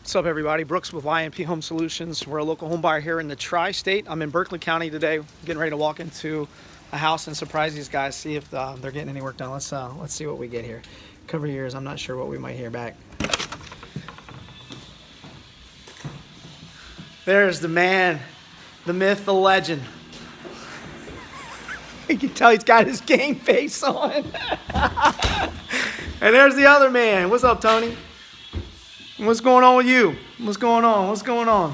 What's up, everybody? Brooks with YNP Home Solutions. We're a local home buyer here in the Tri-State. I'm in Berkeley County today, getting ready to walk into a house and surprise these guys, see if they're getting any work done. Let's see what we get here. Cover your ears. I'm not sure what we might hear back. There's the man, the myth, the legend. You can tell he's got his game face on. And there's the other man. What's up, Tony? What's going on with you? What's going on? What's going on?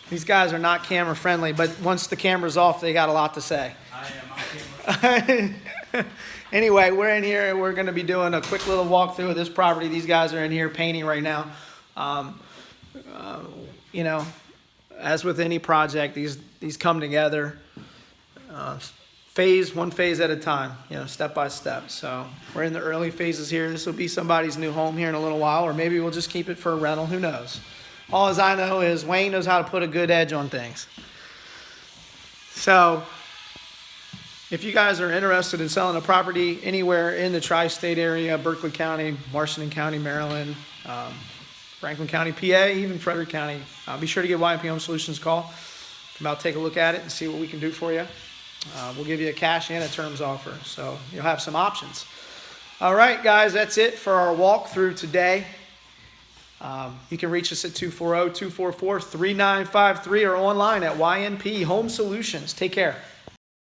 These guys are not camera friendly, but once the camera's off, they got a lot to say. I am on camera. Anyway, we're in here and we're going to be doing a quick little walkthrough of this property. These guys are in here painting right now. You know, as with any project, these come together one phase at a time, you know, step by step. So we're in the early phases here. This will be somebody's new home here in a little while, or maybe we'll just keep it for a rental. Who knows? All as I know is Wayne knows how to put a good edge on things. So if you guys are interested in selling a property anywhere in the Tri-State area, Berkeley County, Washington County, Maryland, Franklin County, PA, even Frederick County, be sure to give YNP Home Solutions a call. Come out, take a look at it, and see what we can do for you. We'll give you a cash and a terms offer, so you'll have some options. All right, guys, that's it for our walkthrough today. You can reach us at 240-244-3953 or online at YNP Home Solutions. Take care.